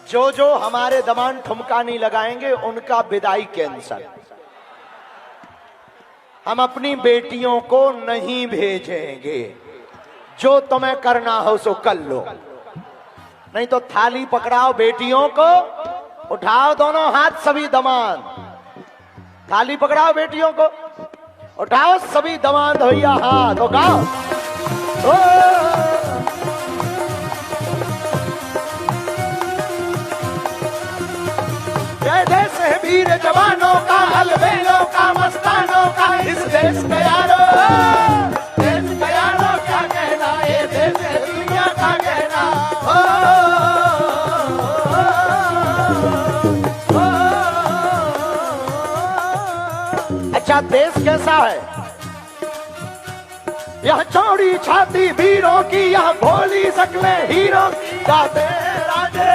जो जो हमारे दमान ठुमका नहीं लगाएंगे उनका विदाई कैंसल। हम अपनी बेटियों को नहीं भेजेंगे। जो तुम्हें करना हो सो कर लो, नहीं तो थाली पकड़ाओ बेटियों को, उठाओ दोनों हाथ सभी दमाद, थाली पकड़ाओ बेटियों को, उठाओ सभी दमाद भैया हाथ, तो गाओ जय देश है वीर जवानों का, अलबेलों का, मस्तानों का, इस देश का यारो, देश का यारो क्या कहना, ये देश है दुनिया का कहना। अच्छा देश कैसा है? यह चौड़ी छाती वीरों की, यह भोली शक्लें हीरों की, गाते राजे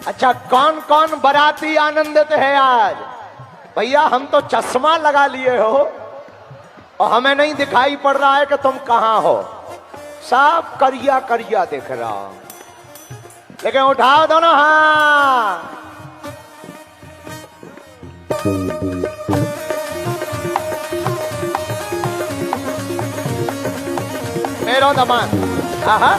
अच्छा कौन कौन बाराती आनंदित है आज? भैया हम तो चश्मा लगा लिए हो और हमें नहीं दिखाई पड़ रहा है कि तुम कहां हो, सब करिया करिया दिख रहा हूं, लेकिन उठाओ दोनों हाथ। मेरो दमान आहा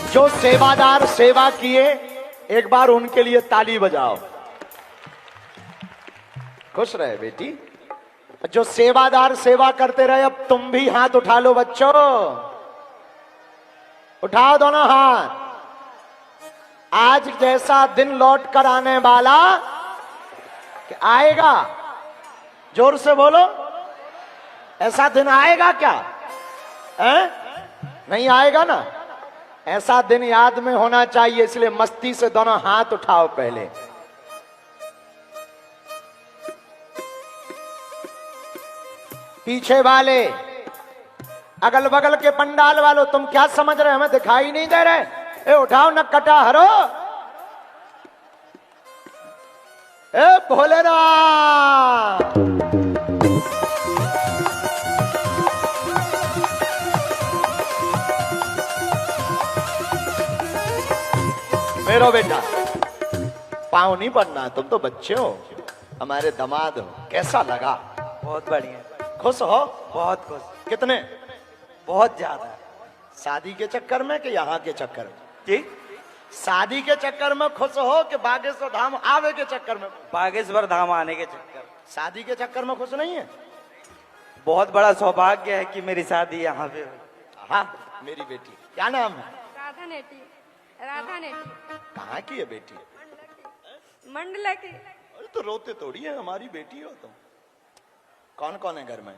जो सेवादार सेवा किए एक बार उनके लिए ताली बजाओ। खुश रहे बेटी। जो सेवादार सेवा करते रहे अब तुम भी हाथ उठा लो बच्चों, उठाओ दोनों हाथ। आज जैसा दिन लौट कर आने वाला कि आएगा, जोर से बोलो, ऐसा दिन आएगा क्या? नहीं आएगा ना? ऐसा दिन याद में होना चाहिए, इसलिए मस्ती से दोनों हाथ उठाओ पहले। पीछे वाले, अगल बगल के पंडाल वालों, तुम क्या समझ रहे, हमें दिखाई नहीं दे रहे? ए उठाओ न कटा हरो, ए भोलेनाथ। मेरो बेटा पाँव नहीं पड़ना, तुम तो बच्चे हो, हमारे दामाद हो। कैसा लगा? बहुत बढ़िया। खुश हो? बहुत खुश। कितने? बहुत ज्यादा। शादी के चक्कर में कि यहाँ के चक्कर में? ठीक। शादी के चक्कर में खुश हो कि बागेश्वर धाम आवे के चक्कर में? बागेश्वर धाम आने के चक्कर। शादी के चक्कर में खुश नहीं है? बहुत बड़ा सौभाग्य है कि मेरी शादी यहाँ पे हुई। हाँ मेरी बेटी, क्या नाम है? राधा नेटी। राधा नेटी। कहाँ की है बेटी? मंडला की। अरे तो रोते थोड़ी है, हमारी बेटी हो तुम। कौन कौन है घर में?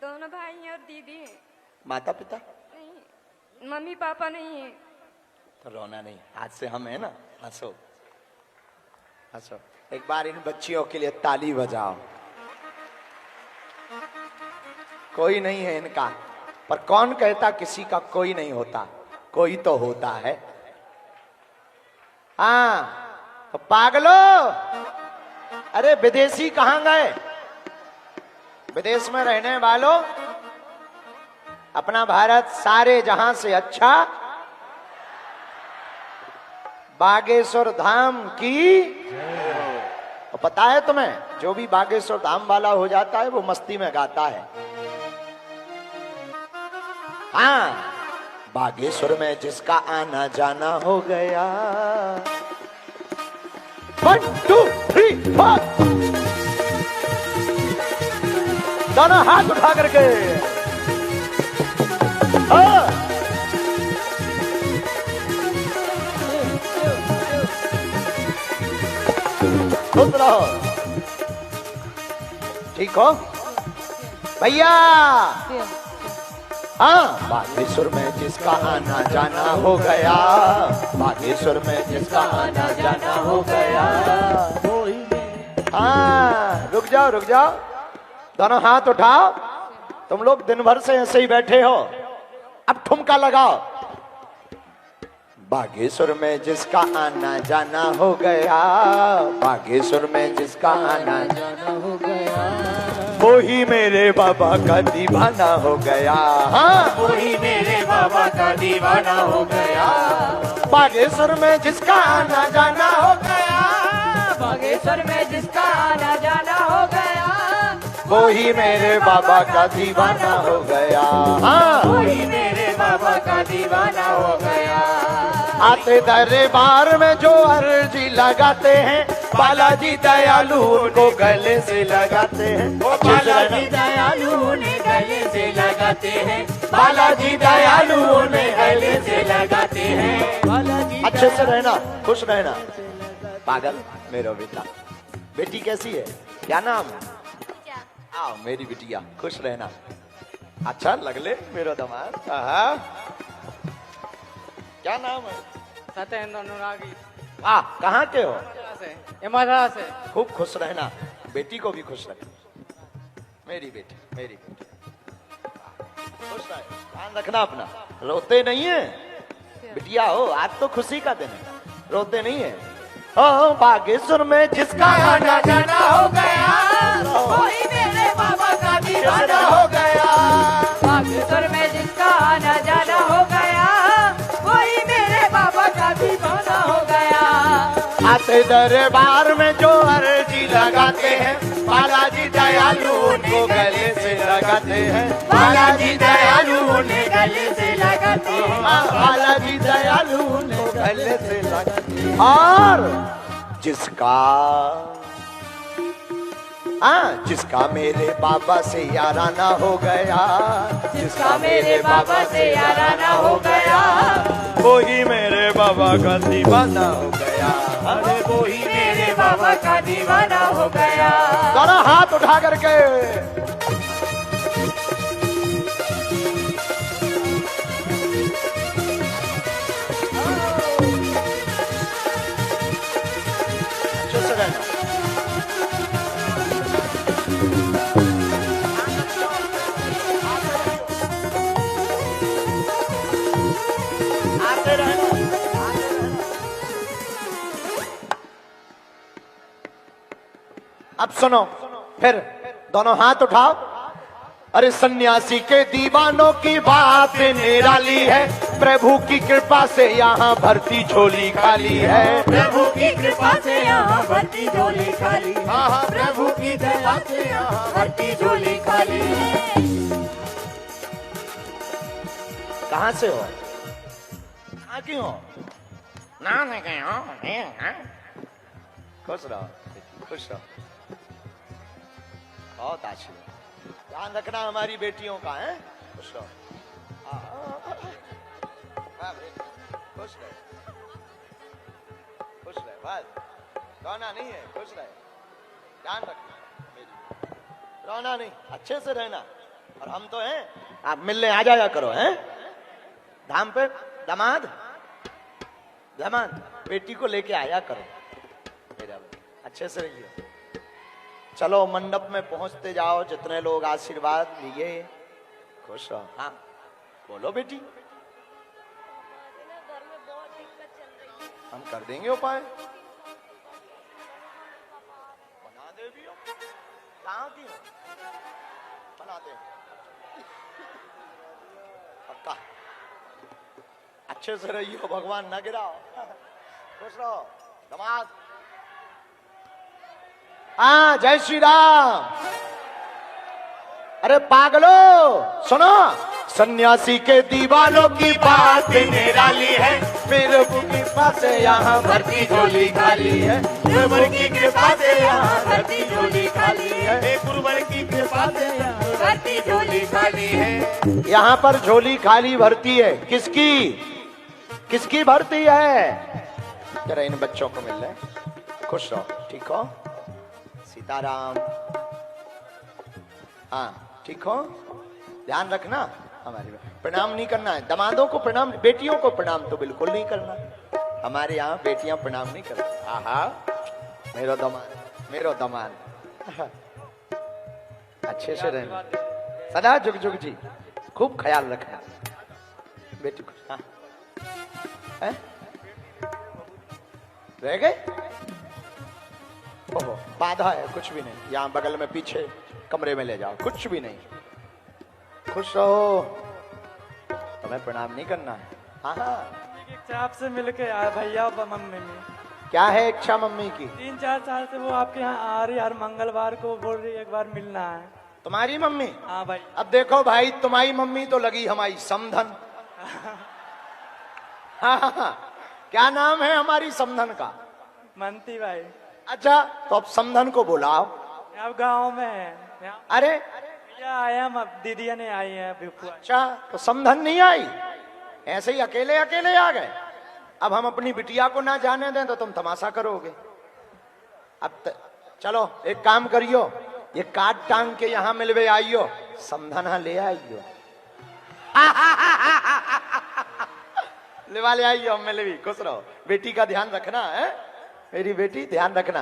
दोनों भाई हैं और दीदी हैं। माता पिता? नहीं, मम्मी पापा नहीं है। तो रोना नहीं, आज से हम है ना, हंसो हंसो। एक बार इन बच्चियों के लिए ताली बजाओ। कोई नहीं है इनका, पर कौन कहता किसी का कोई नहीं होता? कोई तो होता है। हाँ तो पागलो, अरे विदेशी कहां गए? विदेश में रहने वालों, अपना भारत सारे जहां से अच्छा, बागेश्वर धाम की। तो पता है तुम्हें, जो भी बागेश्वर धाम वाला हो जाता है वो मस्ती में गाता है। हाँ बागेश्वर में जिसका आना जाना हो गया, 1 2 3 4, दोनों हाथ उठा करके खुश रहो। ठीक हो भैया? हाँ बागेश्वर में जिसका आना जाना हो गया, बागेश्वर में जिसका आना जाना हो गया। हाँ रुक जाओ रुक जाओ, दोनों हाथ उठाओ, तुम लोग दिन भर से ऐसे ही बैठे हो, अब ठुमका लगाओ। बागेश्वर में जिसका आना जाना हो गया, बागेश्वर में जिसका आना जाना हो गया, वो ही मेरे बाबा का दीवाना हो गया। हाँ, वो ही मेरे बाबा का दीवाना हो गया। बागेश्वर में जिसका आना जाना हो गया, बागेश्वर में जिसका आना जाना हो गया, वो ही मेरे बाबा का दीवाना हो गया। हाँ, वो ही मेरे बाबा का दीवाना हो गया। आते दरबार में जो अर्जी लगाते हैं, बालाजी दयालु उनको गले से लगाते हैं। बालाजी दयालु उन्हें गले से लगाते हैं, बालाजी दयालु उन्हें गले से लगाते हैं। बालाजी अच्छे से रहना, खुश रहना। पागल मेरा बेटा, बेटी कैसी है, क्या नाम है? आओ मेरी बिटिया, खुश रहना। अच्छा लगले मेरा दामाद। क्या नाम है? सत्येंद्र अनुरागी। कहाँ के हो? इमरा से। खूब खुश रहना, बेटी को भी खुश रखना। मेरी बेटी, मेरी बेटी खुश रहे, ध्यान रखना अपना। रोते नहीं है बिटिया हो, आज तो खुशी का दिन है, रोते नहीं है। हाँ, बागेश्वर में जिसका आना जाना हो गया, वही मेरे बाबा का दीवाना हो गया। बागेश्वर में जिसका आना जाना हो गया, वही मेरे बाबा का दीवाना हो गया। आते दरबार में जो अर्जी लगाते हैं, बालाजी दयालु उनको गले से लगाते हैं। बालाजी दयालु उन्हें गले से लगाते हैं। बालाजी दयालु उनको गले से लगाते हैं। और जिसका मेरे बाबा से याराना हो गया, जिसका मेरे बाबा से याराना हो गया, वो ही मेरे बाबा का दीवाना हो गया। अरे वो ही मेरे बाबा का दीवाना हो गया। दोनों हाथ उठा करके अच्छे से रहना। आते रहना। अब सुनो, फिर दोनों हाथ उठाओ। अरे सन्यासी के दीवानों की बात निराली है, प्रभु की कृपा से यहाँ भरती झोली खाली है। प्रभु की कृपा से यहाँ भरती झोली खाली। हाँ, प्रभु की दया से यहाँ भरती झोली खाली। कहाँ से हो, कहाँ की हो? ना नहीं गए हो, खुश रहो बेटी, खुश रहो। बहुत आशीर्वाद, ध्यान रखना हमारी बेटियों का है। खुश रहो, खुश रहे, खुश रहे, बस रोना नहीं है, खुश रहे, ध्यान रखना मेरी, रोना नहीं, अच्छे से रहना। और हम तो हैं, आप मिलने आ जाया करो हैं धाम पे। दामाद, दामाद बेटी को लेके आया करो मेरा, अच्छे से रहिए। चलो मंडप में पहुंचते जाओ, जितने लोग आशीर्वाद लिए, खुश रहो। हाँ बोलो बेटी, हम कर देंगे उपाय। बना दे भी हो, कहाँ की हो, बना दे पक्का। अच्छे से रहियो, भगवान न गिराओ, खुश रहो दामाद। हाँ, जय श्री राम। अरे पागलो सुनो, सन्यासी के दीवानों की बात निराली है, मेरे की कृपा से यहाँ भरती झोली खाली है। गुरुवर की कृपा से यहाँ भरती झोली खाली है। गुरुवर की कृपा से यहाँ भरती झोली खाली है। यहाँ पर झोली खाली भरती है, किसकी किसकी भरती है? जरा इन बच्चों को मिल रहे, खुश रहो, ठीक हो? सीताराम, हाँ ठीक हो, ध्यान रखना। हमारे प्रणाम नहीं करना है, दामादों को प्रणाम, बेटियों को प्रणाम तो बिल्कुल नहीं करना। हमारे यहाँ बेटियां प्रणाम नहीं करती। आहा मेरो दामाद, मेरो दामाद, अच्छे से रहना। सदा जुग जुग जी, खूब ख्याल रखना बेटी को। हाँ हैं? रह गए? ओहो, बाधा है, कुछ भी नहीं। यहाँ बगल में पीछे कमरे में ले जाओ, कुछ भी नहीं। खुश रहो, तुम्हें प्रणाम नहीं करना है। हाँ हाँ, आपसे मिल के आया भैया और मम्मी में। क्या है इच्छा मम्मी की? 3-4 साल से वो आपके यहाँ आ रही, हर मंगलवार को बोल रही एक बार मिलना है। तुम्हारी मम्मी? हाँ भाई। अब देखो भाई, तुम्हारी मम्मी तो लगी हमारी समधन। हाँ हाँ हाँ, क्या नाम है हमारी समधन का? मनती भाई। अच्छा, तो अब समधन को बुलाओ। अब गाँव में है यहाँ। अरे भैया आया, अब दीदिया ने आई है अभी। अच्छा, तो समधन नहीं आई, ऐसे ही अकेले अकेले आ गए। अब हम अपनी बिटिया को ना जाने दें तो तुम तमाशा करोगे। अब चलो एक काम करियो, ये काट टांग के यहाँ मिलवे आइयो, समधना ले आइयो। ले आइयो, मिलवी, खुश रहो। बेटी का ध्यान रखना है, मेरी बेटी ध्यान रखना।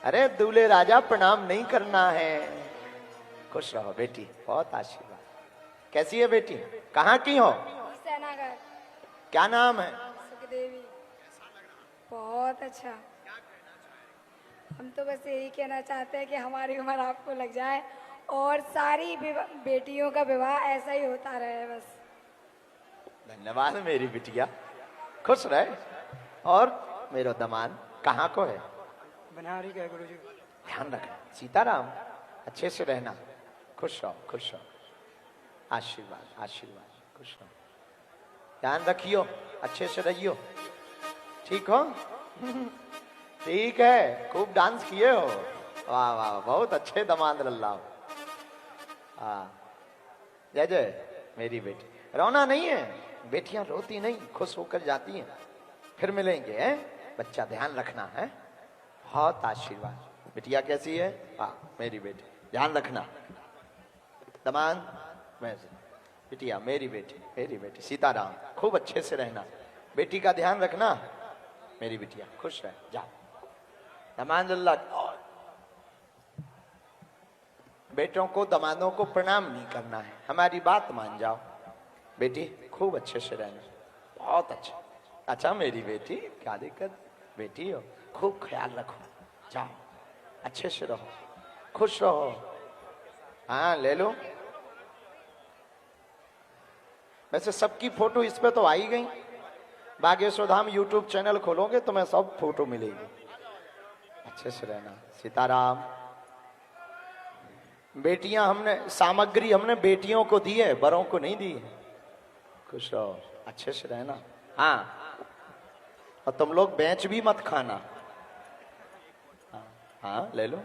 अरे दूल्हे राजा प्रणाम नहीं करना है। खुश रहो बेटी, बहुत आशीर्वाद। कैसी है बेटी? कहाँ की हो? सेनागर। क्या नाम है? सुखदेवी। बहुत अच्छा। हम तो बस यही कहना चाहते हैं कि हमारी उम्र आपको लग जाए और सारी बेटियों का विवाह ऐसा ही होता रहे बस। धन्यवाद मेरी बिटिया, खुश रहे। और मेरा दमान कहाँ को है? बनारी का गुरु जी। ध्यान रखना, सीताराम, अच्छे से रहना। खुश रहो, खुश रहो। आशीर्वाद आशीर्वाद, खुश रहो। ध्यान रखियो, अच्छे से रहियो, ठीक हो? ठीक है, खूब डांस किए हो। वाह वाह, बहुत अच्छे दमाद लल्ला। हाँ, जय जय मेरी बेटी। रोना नहीं है, बेटियां रोती नहीं, खुश होकर जाती हैं। फिर मिलेंगे, हैं? बच्चा ध्यान रखना है। बहुत आशीर्वाद। बिटिया कैसी है? हाँ मेरी बेटी, ध्यान रखना। दमान मैं, बिटिया मेरी बेटी सीताराम, खूब अच्छे से रहना। बेटी का ध्यान रखना मेरी बिटिया, खुश रह। जाओ दमान लल्ला। बेटों को दमादों को प्रणाम नहीं करना है, हमारी बात मान जाओ। बेटी खूब अच्छे से रहना, बहुत अच्छा। अच्छा मेरी बेटी, क्या दिक्कत? बेटी हो, खूब ख्याल रखो। जाओ अच्छे से रहो, खुश रहो। हाँ ले लो। वैसे सबकी फोटो इस पे तो आई गई। बागेश्वर धाम यूट्यूब चैनल खोलोगे तो मैं सब फोटो मिलेगी। अच्छे से रहना। सीताराम। बेटियां हमने, सामग्री हमने बेटियों को दी है, बड़ों को नहीं दी है। खुश रहो, अच्छे से रहना। हाँ, और तुम लोग बेंच भी मत खाना। हाँ, हाँ ले लो।